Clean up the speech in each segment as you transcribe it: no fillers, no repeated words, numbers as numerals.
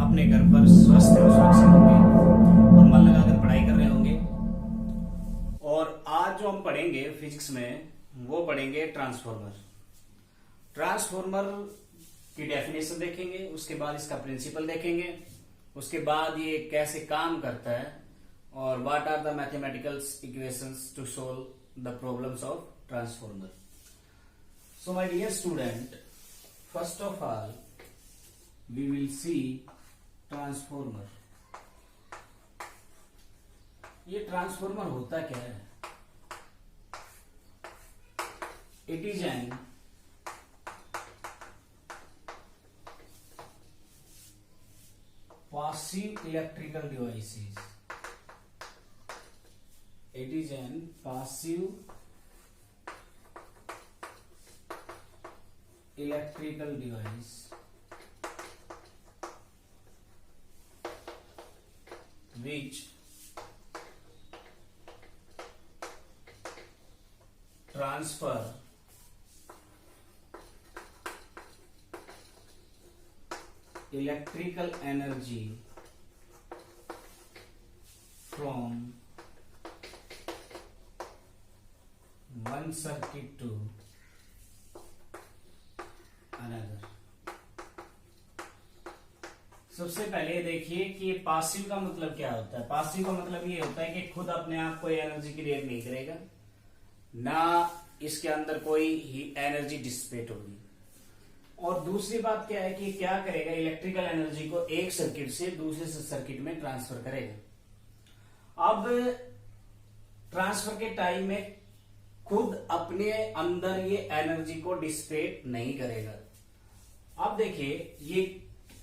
अपने घर पर स्वस्थ और सुरक्षित होंगे और मन लगाकर पढ़ाई कर रहे होंगे। और आज जो हम पढ़ेंगे फिजिक्स में, वो पढ़ेंगे ट्रांसफॉर्मर। ट्रांसफॉर्मर की डेफिनेशन देखेंगे, उसके बाद इसका प्रिंसिपल देखेंगे, उसके बाद ये कैसे काम करता है और what are the mathematical equations to solve the problems of transformer. So my dear student, first of all we will see transformer. ये ट्रांसफॉर्मर होता क्या है? It is an passive electrical devices. It is an passive electrical device which transfer electrical energy from one circuit to another। सबसे पहले देखिए कि ये passive का मतलब क्या होता है। पासिव का मतलब ये होता है कि खुद अपने आप कोई एनर्जी क्रिएट नहीं करेगा, ना इसके अंदर कोई ही एनर्जी डिसिपेट होगी। और दूसरी बात क्या है कि क्या करेगा, इलेक्ट्रिकल एनर्जी को एक सर्किट से दूसरे सर्किट में ट्रांसफर करेगा। अब ट्रांसफर के टाइम में खुद अपने अंदर ये एनर्जी को डिसिपेट नहीं करेगा। अब देखिए ये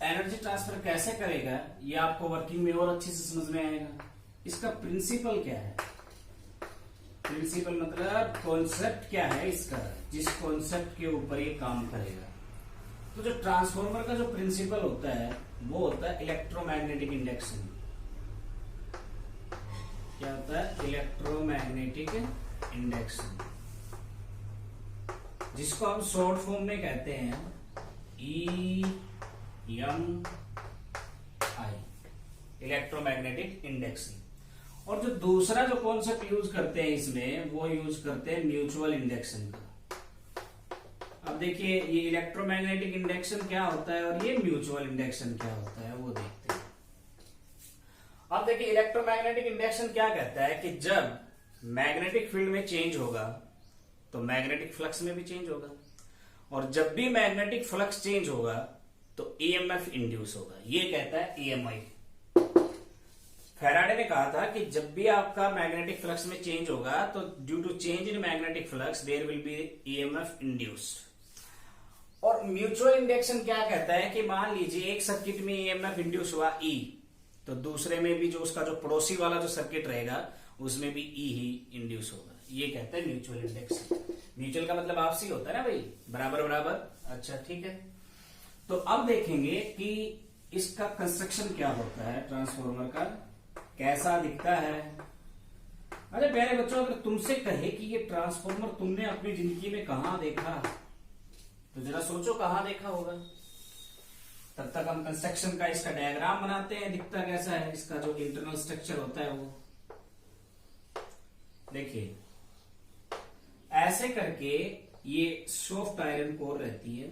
एनर्जी ट्रांसफर कैसे करेगा, ये आपको वर्किंग में और अच्छे से समझ में आएगा। इसका प्रिंसिपल क्या है? प्रिंसिपल मतलब कॉन्सेप्ट क्या है इसका, जिस कॉन्सेप्ट के ऊपर ये काम करेगा। तो जो ट्रांसफॉर्मर का जो प्रिंसिपल होता है वो होता है इलेक्ट्रोमैग्नेटिक इंडक्शन। क्या होता है? इलेक्ट्रोमैग्नेटिक इंडक्शन, जिसको हम शॉर्ट फॉर्म में कहते हैं EMI, इलेक्ट्रोमैग्नेटिक इंडक्शन। और जो दूसरा जो कॉन्सेप्ट यूज करते हैं इसमें, वो यूज करते हैं म्यूचुअल इंडक्शन का। अब देखिए ये इलेक्ट्रोमैग्नेटिक इंडक्शन क्या होता है और ये म्यूचुअल इंडक्शन क्या होता है, वो देखते हैं। अब देखिए इलेक्ट्रोमैग्नेटिक इंडक्शन क्या कहता है कि जब मैग्नेटिक फील्ड में चेंज होगा तो मैग्नेटिक फ्लक्स में भी चेंज होगा, और जब भी मैग्नेटिक फ्लक्स चेंज होगा तो ईएमएफ इंड्यूस होगा। ये कहता है ईएमआई। फैराडे ने कहा था कि जब भी आपका मैग्नेटिक फ्लक्स में चेंज होगा तो due to change in magnetic flux there will be EMF induced. और म्यूचुअल इंडक्शन क्या कहता है कि मान लीजिए एक सर्किट में ईएमएफ इंड्यूस हुआ ई, तो दूसरे में भी जो उसका जो पड़ोसी वाला जो सर्किट रहेगा उसमें भी ई ही इंड्यूस होगा। ये कहता है म्यूचुअल इंडक्शन। म्यूचुअल का मतलब आपसी होता है ना भाई, बराबर बराबर। अच्छा ठीक है, तो अब देखेंगे कि इसका कंस्ट्रक्शन क्या होता है, ट्रांसफॉर्मर का कैसा दिखता है। अरे प्यारे बच्चों, अगर तुमसे कहे कि ये ट्रांसफॉर्मर तुमने अपनी जिंदगी में कहां देखा, तो जरा सोचो कहां देखा होगा। तब तक हम कंस्ट्रक्शन का इसका डायग्राम बनाते हैं, दिखता कैसा है, इसका जो इंटरनल स्ट्रक्चर होता है वो देखिए। ऐसे करके ये सॉफ्ट आयरन कोर रहती है,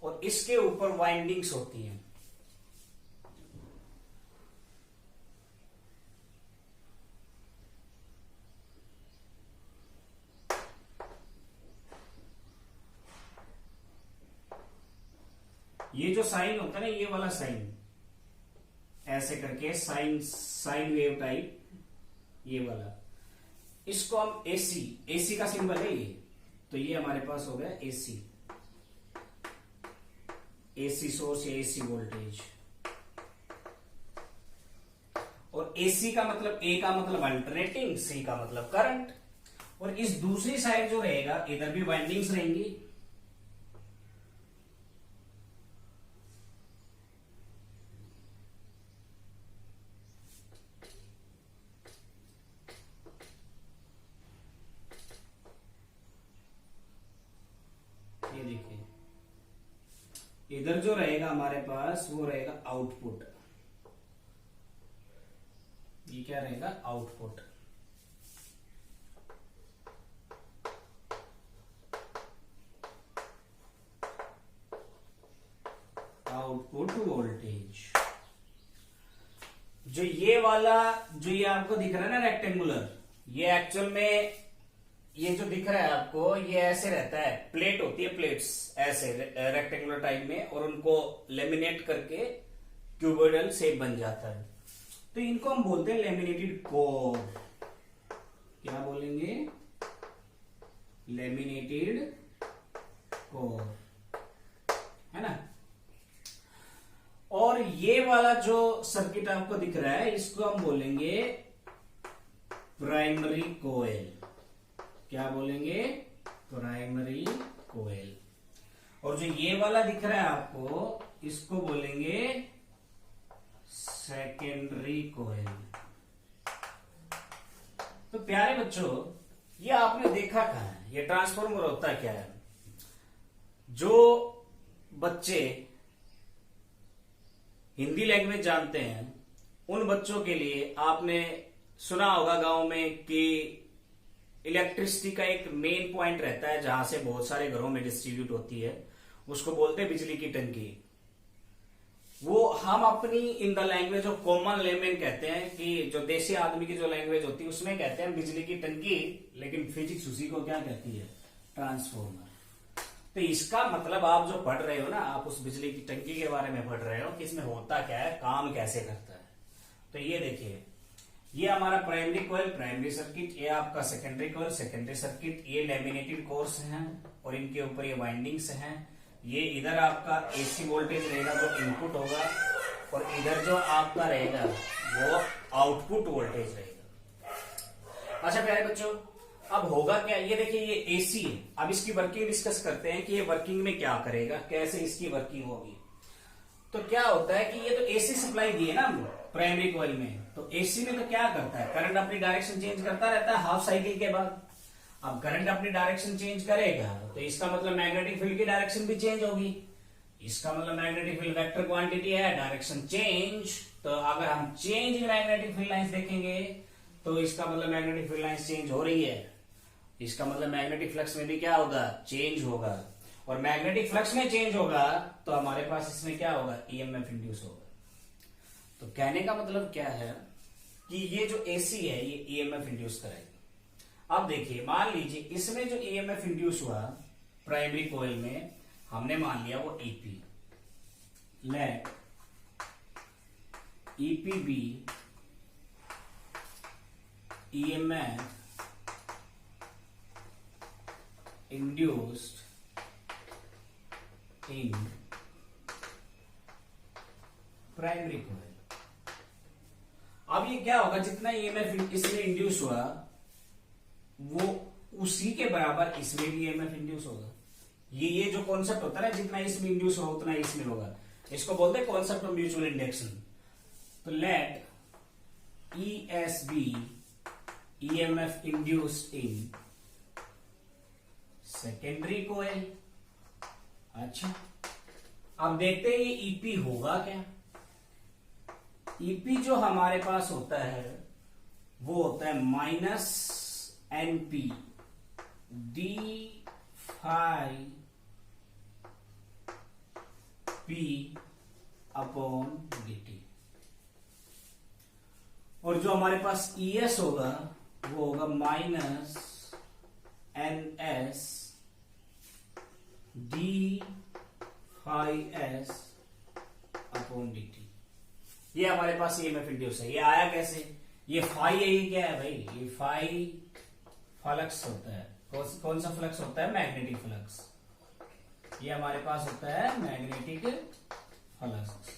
और इसके ऊपर वाइंडिंग्स होती हैं। ये जो साइन होता है ना, ये वाला साइन, ऐसे करके साइन वेव टाइप, ये वाला, इसको हम एसी का सिंबल है ये, तो ये हमारे पास हो गया एसी सोर्स या एसी वोल्टेज। और एसी का मतलब, ए का मतलब अल्टरनेटिंग, सी का मतलब करंट। और इस दूसरी साइड जो रहेगा, इधर भी वाइंडिंग्स रहेंगी, इधर जो रहेगा हमारे पास वो रहेगा आउटपुट। ये क्या रहेगा? आउटपुट। Output voltage. जो ये वाला जो ये आपको दिख रहा है ना रेक्टेंगुलर, ये एक्चुअल में ये जो दिख रहा है आपको ये ऐसे रहता है, प्लेट होती है, प्लेट्स ऐसे रेक्टेंगुलर टाइप में, और उनको लेमिनेट करके क्यूबोइडल शेप बन जाता है। तो इनको हम बोलते हैं लेमिनेटेड कोर। क्या बोलेंगे? लेमिनेटेड कोर, है ना। और ये वाला जो सर्किट आपको दिख रहा है इसको हम बोलेंगे प्राइमरी कोयल। क्या बोलेंगे? Primary coil. और जो ये वाला दिख रहा है आपको इसको बोलेंगे सेकेंडरी कोयल। तो प्यारे बच्चों, ये आपने देखा कहां है? ये ट्रांसफॉर्मर होता क्या है? जो बच्चे हिंदी लैंग्वेज जानते हैं उन बच्चों के लिए आपने सुना होगा गांव में कि इलेक्ट्रिसिटी का एक मेन पॉइंट रहता है जहां से बहुत सारे घरों में डिस्ट्रीब्यूट होती है, उसको बोलते हैं बिजली की टंकी। वो हम अपनी in the language of common lemon कहते हैं कि जो देसी आदमी की जो लैंग्वेज होती है उसमें कहते हैं बिजली की टंकी, लेकिन फिजिक्स उसी को क्या कहती है? ट्रांसफॉर्मर। तो इसका मतलब आप जो पढ़ रहे हो ना, आप उस बिजली की टंकी के बारे में पढ़ रहे हो कि इसमें होता क्या है, काम कैसे करता है। तो ये देखिए, ये हमारा प्राइमरी कॉइल, प्राइमरी सर्किट, ये आपका सेकेंडरी कॉइल, सेकेंडरी सर्किट, ये लेमिनेटेड कोर्स हैं और इनके ऊपर ये वाइंडिंग्स हैं। ये इधर आपका एसी वोल्टेज रहेगा जो इनपुट होगा, और इधर जो आपका रहेगा वो आउटपुट वोल्टेज रहेगा। अच्छा प्यारे बच्चों, अब होगा क्या? ये देखिए, ये एसी है। अब इसकी वर्किंग डिस्कस करते हैं कि ये वर्किंग में क्या करेगा, कैसे इसकी वर्किंग होगी। तो क्या होता है कि ये तो एसी सप्लाई दी है ना प्राइमरी कॉइल में, तो एसी में तो क्या करता है? करंट अपनी डायरेक्शन चेंज करता रहता है हाफ साइकिल के बाद। अब करंट अपनी डायरेक्शन चेंज करेगा तो इसका मतलब मैग्नेटिक फील्ड की डायरेक्शन भी चेंज होगी। इसका मतलब मैग्नेटिक फील्ड वेक्टर क्वांटिटी है, डायरेक्शन चेंज। तो अगर हम change in magnetic field lines देखेंगे तो इसका मतलब मैग्नेटिक फील्ड लाइंस चेंज हो रही है। इसका मतलब मैग्नेटिक फ्लक्स में भी क्या होगा? चेंज होगा। और मैग्नेटिक फ्लक्स में चेंज होगा तो हमारे पास इसमें क्या होगा? ईएमएफ इंड्यूस होगा। तो कहने का मतलब क्या है कि ये जो एसी है ये ईएमएफ इंड्यूस करेगी। अब देखिए, मान लीजिए इसमें जो ईएमएफ इंड्यूस हुआ प्राइमरी कॉइल में, हमने मान लिया वो EP. Let EP be EMF induced in primary coil. अब ये क्या होगा? जितना ईएमएफ इसमें इंड्यूस हुआ वो उसी के बराबर इसमें भी ईएमएफ इंड्यूस होगा। ये जो कॉन्सेप्ट होता है ना, जितना इसमें इंड्यूस होगा उतना इसमें होगा, इसको बोलते हैं कॉन्सेप्ट ऑफ म्यूचुअल इंडक्शन। तो let ESB EMF induced in secondary coil. अच्छा, अब देखते हैं ये ईपी होगा क्या। ईपी जो हमारे पास होता है वो होता है minus NP d phi P upon dt। और जो हमारे पास ES होगा वो होगा minus NS d phi S upon dt। ये हमारे पास ईएमएफ इंड्यूस है। ये आया कैसे? ये फाई है, ये क्या है भाई? ये फाई फ्लक्स होता है। कौन सा फ्लक्स होता है? Magnetic flux. ये हमारे पास होता है मैग्नेटिक फ्लक्स।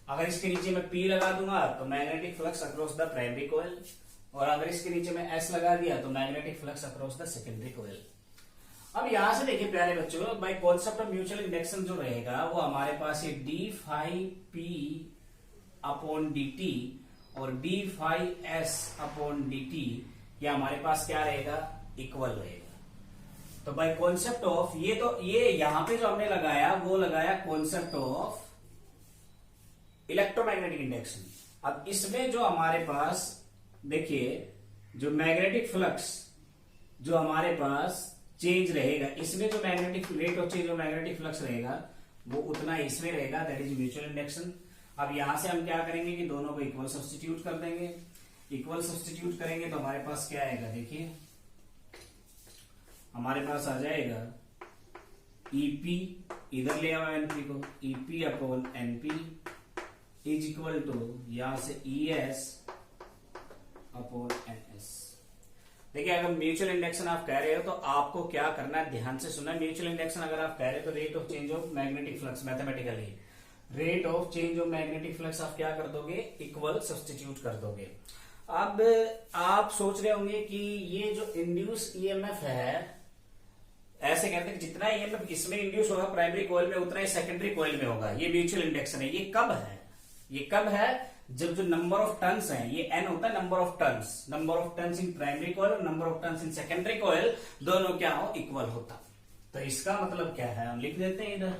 अगर इसके नीचे मैं P लगा दूंगा तो magnetic flux across the primary coil, और अगर इसके नीचे मैं S लगा दिया तो magnetic flux across the secondary coil. अब यहां से देखिए प्यारे बच्चों, by concept of mutual induction जो रहेगा वो हमारे पास ये d phi P upon dt और d phi S upon dt, ये हमारे पास क्या रहेगा? इक्वल रहेगा। तो बाय कॉन्सेप्ट ऑफ, ये यहां पे जो हमने लगाया वो लगाया कॉन्सेप्ट ऑफ इलेक्ट्रोमैग्नेटिक इंडक्शन। अब इसमें जो हमारे पास देखिए, जो मैग्नेटिक फ्लक्स जो हमारे पास चेंज रहेगा, इसमें जो magnetic rate of change of magnetic flux रहेगा वो उतना इसमें रहेगा, दैट इज म्यूचुअल इंडक्शन। अब यहां से हम क्या करेंगे कि दोनों को इक्वल सब्स्टिट्यूट कर देंगे। इक्वल सब्स्टिट्यूट करेंगे तो हमारे पास क्या आएगा, देखिए हमारे पास आ जाएगा ईपी, इधर ले आओ एनपी को, EP upon NP is equal to यहां से ईएस अपॉन एनएस। देखिए अगर म्यूचुअल इंडक्शन आप कह रहे हो तो आपको क्या करना है, ध्यान से सुनना। म्यूचुअल इंडक्शन अगर आप कह रहे हो तो rate of change of magnetic flux, mathematically rate of change of magnetic flux आप क्या कर दोगे, इक्वल सब्स्टिट्यूट कर दोगे। अब आप सोच रहे होंगे कि ये जो इंड्यूस ईएमएफ है, ऐसे कहते हैं कि जितना ईएमएफ इसमें इंड्यूस होगा प्राइमरी कॉइल में उतना ही सेकेंडरी कॉइल में होगा, ये म्यूचुअल इंडक्शन है। ये कब है, ये कब है, जब जो नंबर ऑफ टर्न्स हैं, ये एन होता है number of turns in primary coil और number of turns in secondary coil, दोनों क्या हो, इक्वल होता। तो इसका मतलब क्या है, हम लिख देते हैं इधर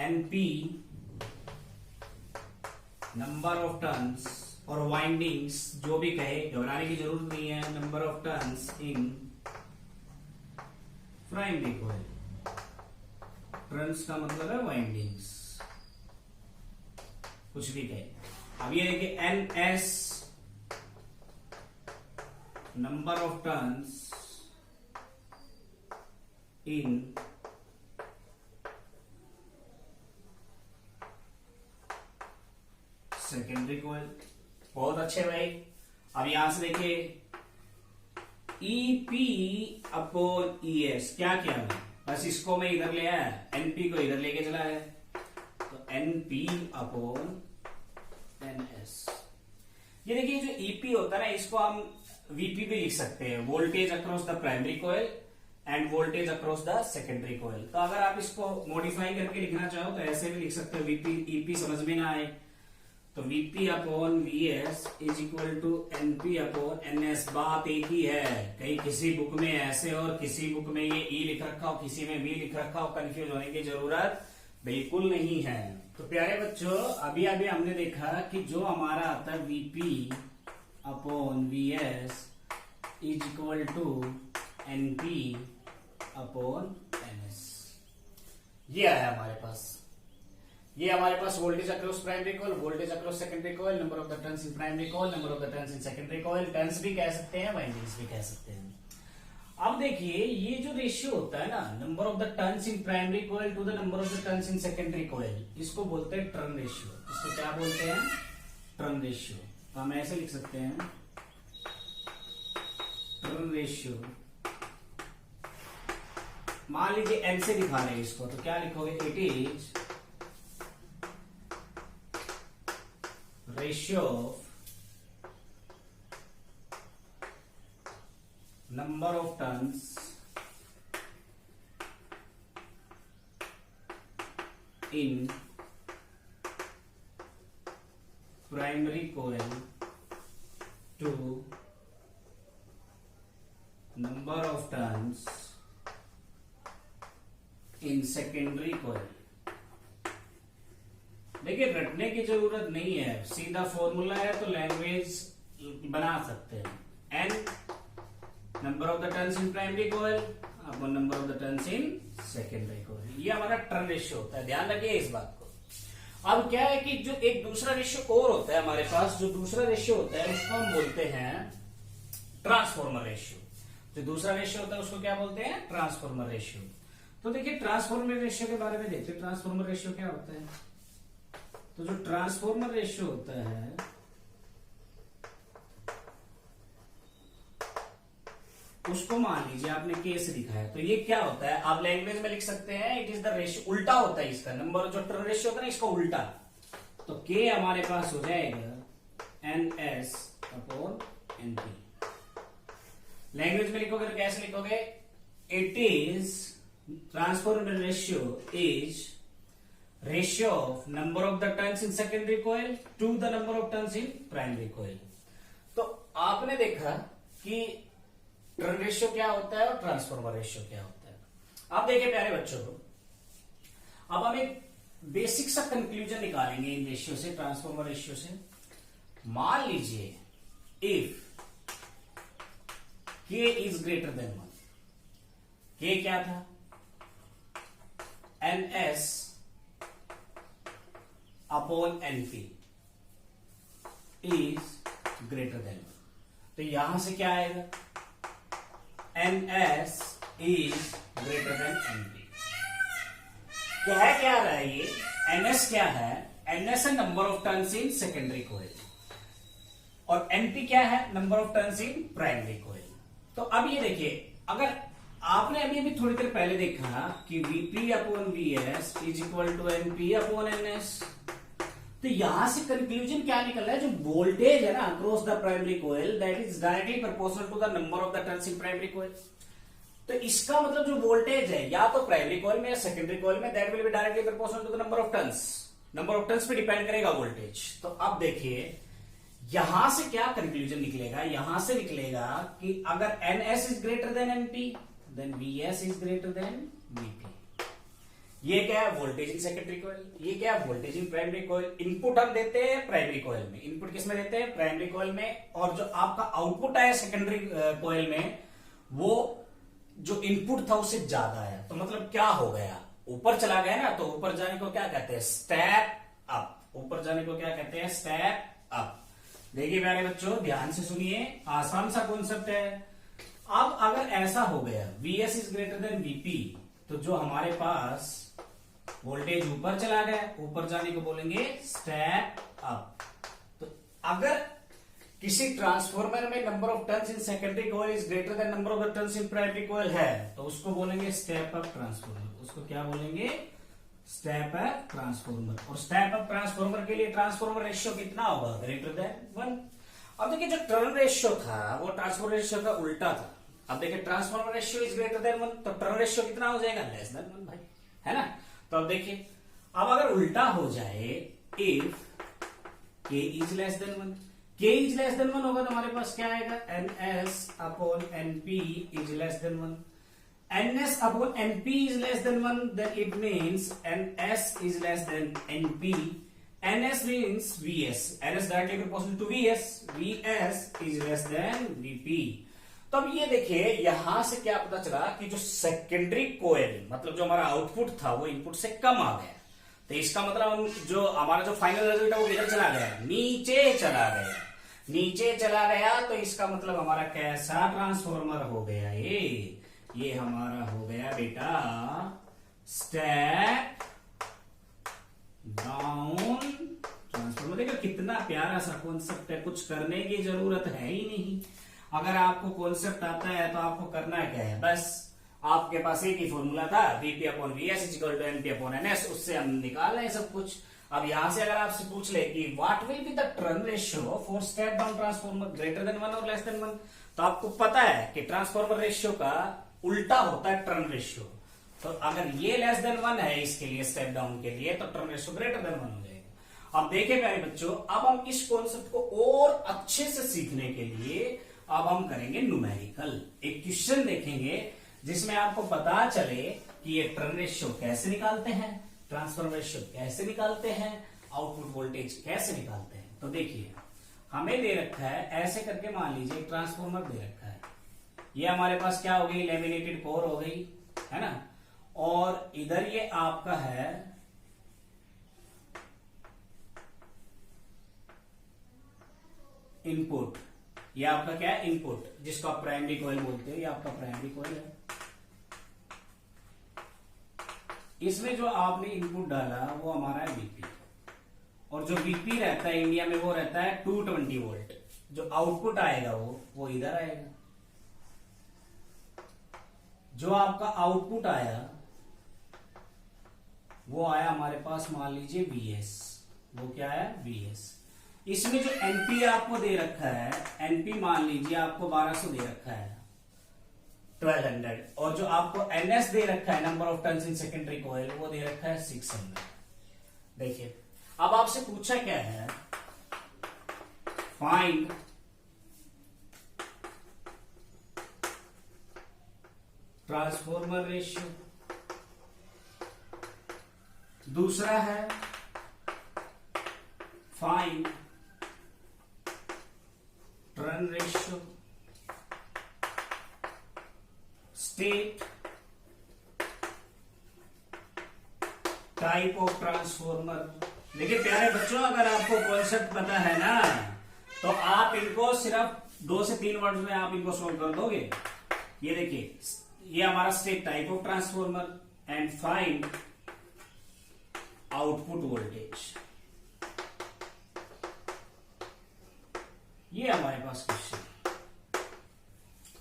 एनपी नंबर ऑफ टर्न्स और वाइंडिंग्स, जो भी कहे घबराने की जरूरत नहीं है, number of turns in primary coil. Turns का मतलब है वाइंडिंग्स, कुछ भी कहे। अब ये देखिए N S number of turns in secondary coil. बहुत अच्छे भाई। अब यहां से देखिए ईपी अपॉन ईएस, क्या किया मैं, बस इसको मैं इधर ले आया, एनपी को इधर लेके चला है, तो एनपी अपॉन एनएस। ये देखिए जो ईपी होता है ना, इसको हम वीपी भी लिख सकते हैं, voltage across the primary coil end voltage across the secondary coil. तो अगर आप इसको मॉडिफाई करके लिखना चाहो तो ऐसे भी लिख सकते हो, वीपी ईपी समझ में ना आए तो VP upon VS is equal to NP upon NS. बात एक ही है, कहीं किसी बुक में ऐसे और किसी बुक में ये ई लिख रखा हो, किसी में वी लिख रखा हो, कंफ्यूज होने की जरूरत बिल्कुल नहीं है। तो प्यारे बच्चों, अभी अभी हमने देखा कि जो हमारा आता है VP upon VS is equal to NP upon NS, ये आया हमारे पास। ये हमारे पास voltage across primary coil, voltage across secondary coil, number of the turns in primary coil, number of the turns in secondary coil. Turns भी कह सकते हैं, वाइंडिंग्स भी कह सकते हैं। अब देखिए ये जो रेशियो होता है ना, number of the turns in primary coil to the number of the turns in secondary coil, इसको बोलते हैं टर्न रेशियो। इसको क्या बोलते हैं, टर्न रेशियो। तो हम ऐसे लिख सकते हैं टर्न रेशियो। मान लीजिए एन से दिखा रहे हैं इसको, तो क्या लिखोगे, it is ratio of number of turns in primary coil to number of turns in secondary coil। देखिए रटने की जरूरत नहीं है, सीधा फॉर्मूला है तो लैंग्वेज बना सकते हैं। N number of the turns in primary coil upon number of the turns in secondary coil, ये हमारा टर्न रेशियो होता है। ध्यान रखिए इस बात को। अब क्या है कि जो एक दूसरा रेशियो और होता है हमारे पास, जो दूसरा रेशियो होता है उसको हम बोलते हैं ट्रांसफॉर्मर रेशियो। जो दूसरा रेशियो होता है उसको क्या बोलते हैं, ट्रांसफॉर्मर रेशियो। तो देखिए ट्रांसफॉर्मर रेशियो के बारे में देखते हैं, ट्रांसफॉर्मर रेशियो क्या होता है। तो जो ट्रांसफॉर्मर रेशियो होता है उसको मान लीजिए आपने के से लिखा है, तो ये क्या होता है, आप लैंग्वेज में लिख सकते हैं इट इज द रेशियो, उल्टा होता है इसका नंबर, जो टर्न रेशियो होता है ना इसका उल्टा। तो के हमारे पास हो जाएगा N S upon N P. Language में लिखोगे तो कैसे लिखोगे, it is transformer ratio is ratio of number of the turns in secondary coil to the number of turns in primary coil. तो आपने देखा कि टर्न रेशियो क्या होता है और ट्रांसफॉर्मर रेशियो क्या होता है। अब देखिए प्यारे बच्चों को, अब हम एक बेसिक सा कंक्लूजन निकालेंगे इन रेशियो से, ट्रांसफॉर्मर रेशियो से। मान लीजिए if K is greater then 1, K क्या था, NS upon NP is greater then 1, तो यहां से क्या आएगा, NS is greater than NP। क्या रहा है ये, NS क्या है, NS है number of turns in secondary coil, और NP क्या है, number of turns in primary coil. तो अब ये देखिए, अगर आपने अभी थोड़ी देर पहले देखा कि Vp upon Vs is equal to NP upon NS, तो यहां से कंक्लूजन क्या निकल रहा है, जो वोल्टेज है ना across the primary coil that is directly proportional to the number of the turns in primary coil. तो इसका मतलब जो वोल्टेज है या तो प्राइमरी कोयल में या सेकेंडरी कोयल में, that will be directly proportional to the number of turns. Number of turns पे डिपेंड करेगा वोल्टेज। तो अब देखिए यहां से क्या कंक्लूजन निकलेगा, यहां से निकलेगा कि अगर NS is greater than NP then VS is greater than VP। ये क्या है, वोल्टेज इन सेकेंडरी कोयल, ये क्या है, voltage in primary coil. Input हम देते हैं प्राइमरी कोयल में, इनपुट किसमें देते हैं, प्राइमरी कोयल में, और जो आपका आउटपुट आया सेकेंडरी कोयल में, वो जो इनपुट था उससे ज्यादा है। तो मतलब क्या हो गया, ऊपर चला गया ना, तो ऊपर जाने को क्या कहते हैं, स्टेप अप। ऊपर जाने को क्या कहते हैं, स्टेप अप। देखिए प्यारे बच्चों ध्यान से सुनिए, आसान सा कॉन्सेप्ट है। अब अगर ऐसा हो गया Vs is greater than Vp, तो जो हमारे पास वोल्टेज ऊपर चला गया, ऊपर जाने को बोलेंगे स्टेप अप। तो अगर किसी ट्रांसफॉर्मर में number of turns in secondary coil is greater than number of turns in primary coil है, तो उसको बोलेंगे स्टेप अप ट्रांसफॉर्मर। उसको क्या बोलेंगे, स्टेप अप ट्रांसफॉर्मर। और स्टेप अप ट्रांसफॉर्मर के लिए ट्रांसफॉर्मर रेशियो कितना होगा, ग्रेटर देन 1। अब देखिए जो टर्न रेशियो था वो ट्रांसफॉर्मर रेशियो का उल्टा था। अब देखिए transformer ratio is greater then 1, तो टर्न रेशियो कितना हो जाएगा, लेस देन 1 भाई, है ना। तो अब देखिए, अब अगर उल्टा हो जाए, if K is less than 1, K is less than 1 होगा तो हमारे पास क्या आएगा, NS upon NP is less than 1। NS upon NP is less than 1, then it means NS is less than NP. NS means VS. NS directly proportional to VS. VS is less than VP. तो अब ये देखिए यहां से क्या पता चला कि जो सेकेंडरी कोयल, मतलब जो हमारा आउटपुट था वो इनपुट से कम आ गया। तो इसका मतलब जो हमारा जो फाइनल रिजल्ट है वो किधर चला गया, नीचे चला गया। नीचे चला गया तो इसका मतलब हमारा कैसा ट्रांसफॉर्मर हो गया, ये हमारा हो गया बेटा स्टेप डाउन ट्रांसफॉर्मर। देखो कितना प्यारा सा कॉन्सेप्ट है, कुछ करने की जरूरत है ही नहीं। अगर आपको कॉन्सेप्ट आता है तो आपको करना क्या है, बस आपके पास एक ही फॉर्मूला था, Vp upon Vs is equal to NP upon NS, उससे हम निकाल रहे हैं सब कुछ। अब यहां से अगर आपसे पूछ ले कि what will be the turn ratio for step down transformer greater than 1 और लेस देन 1, तो आपको पता है कि ट्रांसफॉर्मर रेशियो का उल्टा होता है टर्न रेशियो। तो अगर ये लेस देन 1 है इसके लिए, स्टेप डाउन के लिए, तो टर्न रेशियो ग्रेटर देन 1 हो जाएगा। अब देखिए प्यारे बच्चों, अब हम इस कॉन्सेप्ट को और अच्छे से सीखने के लिए अब हम करेंगे न्यूमेरिकल। एक क्वेश्चन देखेंगे जिसमें आपको पता चले कि ये टर्न रेशियो कैसे निकालते हैं, ट्रांसफर रेशियो कैसे निकालते हैं, आउटपुट वोल्टेज कैसे निकालते हैं। तो देखिए हमें दे रखा है ऐसे करके, मान लीजिए ट्रांसफॉर्मर दे रखा है, ये हमारे पास क्या हो गई, लेमिनेटेड कोर हो गई, है ना। और इधर ये आपका है इनपुट, ये आपका क्या है, इनपुट, जिसको आप प्राइमरी कॉइल बोलते हो, ये आपका प्राइमरी कॉइल है। इसमें जो आपने इनपुट डाला वो हमारा है Vp, और जो Vp रहता है इंडिया में वो रहता है 220 वोल्ट। जो आउटपुट आएगा वो इधर आएगा। जो आपका आउटपुट आया वो आया हमारे पास, मान लीजिए Vs, वो क्या है Vs। इसमें जो NP आपको दे रखा है, NP मान लीजिए आपको 1200 दे रखा है, 1200, और जो आपको NS दे रखा है, number of turns in secondary coil, वो दे रखा है 600। देखिए अब आपसे पूछा क्या है, फाइंड ट्रांसफॉर्मर रेशियो, दूसरा है find turn ratio, state type of transformer. देखिए प्यारे बच्चों, अगर आपको कॉन्सेप्ट पता है ना तो आप इनको सिर्फ 2 से 3 वर्ड में आप इनको सॉल्व कर दोगे। ये देखिए, ये हमारा state type of transformer and find output voltage, ये हमारे पास क्वेश्चन।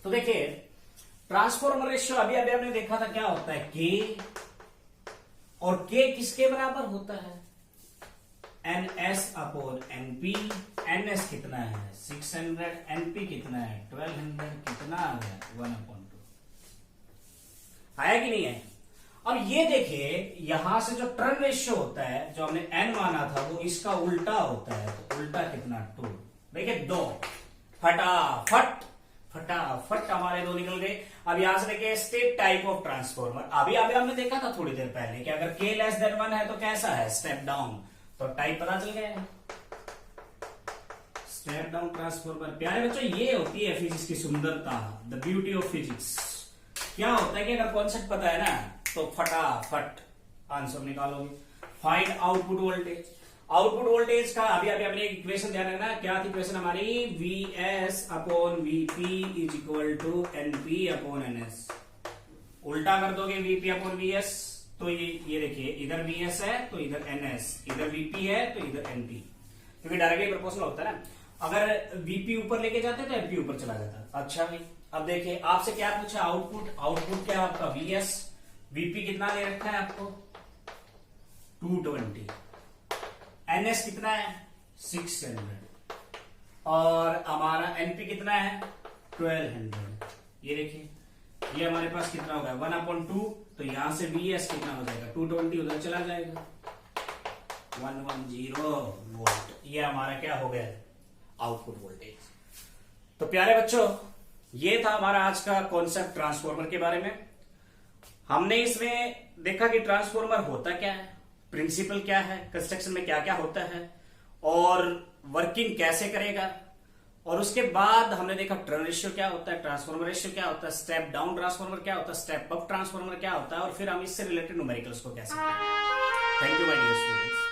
तो देखिए ट्रांसफॉर्मर रेशियो अभी अभी हमने देखा था क्या होता है, के, और के किसके बराबर होता है, NS अपॉन NP। NS कितना है 600, NP कितना है 1200, कितना आ गया 1/2। आया कि नहीं है? अब ये देखिए यहां से जो टर्न रेशियो होता है, जो हमने n माना था, वो इसका उल्टा होता है, तो उल्टा कितना 2। देखिए 2, फटाफट फटाफट हमारे 2 निकल गए। अब यहां से देखिए स्टेट टाइप ऑफ ट्रांसफॉर्मर, अभी अभी हमने देखा था थोड़ी देर पहले कि अगर k लेस देन 1 है तो कैसा है, स्टेप डाउन, तो टाइप पता चल गया है, स्टेप डाउन ट्रांसफॉर्मर। प्यारे बच्चों, ये होती है फिजिक्स की सुंदरता, द ब्यूटी ऑफ फिजिक्स। क्या होता है कि अगर कॉन्सेप्ट पता है ना तो फटाफट आंसर निकालोगे। Find output voltage, output voltage का अभी अभी हमने इक्वेशन ध्यान रखना, क्या थी इक्वेशन हमारी, Vs upon Vp is equal to Np upon Ns। उल्टा कर दोगे Vp अपॉन Vs, तो ये देखिए इधर Vs है तो इधर Ns, इधर Vp है तो इधर Np, क्योंकि डायरेक्टली प्रोपोर्शनल होता है ना। अगर Vp ऊपर लेके जाते तो Np ऊपर चला जाता। अच्छा भाई, अब देखिए आपसे क्या पूछा, आउटपुट, आउटपुट क्या है आपका Vs, Vp कितना दे रखा है आपको 220, NS कितना है 600, और हमारा NP कितना है 1200। ये देखिए ये हमारे पास कितना होगा 1/2, तो यहां से Vs कितना हो जाएगा 220, उधर चला जाएगा 110 वोल्ट। ये हमारा क्या हो गया आउटपुट वोल्टेज। तो प्यारे बच्चों, ये था हमारा आज का कॉन्सेप्ट ट्रांसफॉर्मर के बारे में। हमने इसमें देखा कि ट्रांसफॉर्मर होता क्या है, प्रिंसिपल क्या है, कंस्ट्रक्शन में क्या क्या होता है, और वर्किंग कैसे करेगा, और उसके बाद हमने देखा टर्न रेशियो क्या होता है, ट्रांसफॉर्मर रेशियो क्या होता है, स्टेप डाउन ट्रांसफॉर्मर क्या होता है, स्टेप अप ट्रांसफॉर्मर क्या होता है, और फिर हम इससे रिलेटेड न्यूमेरिकल्स को कैसे करेंगे। Thank you my dear students.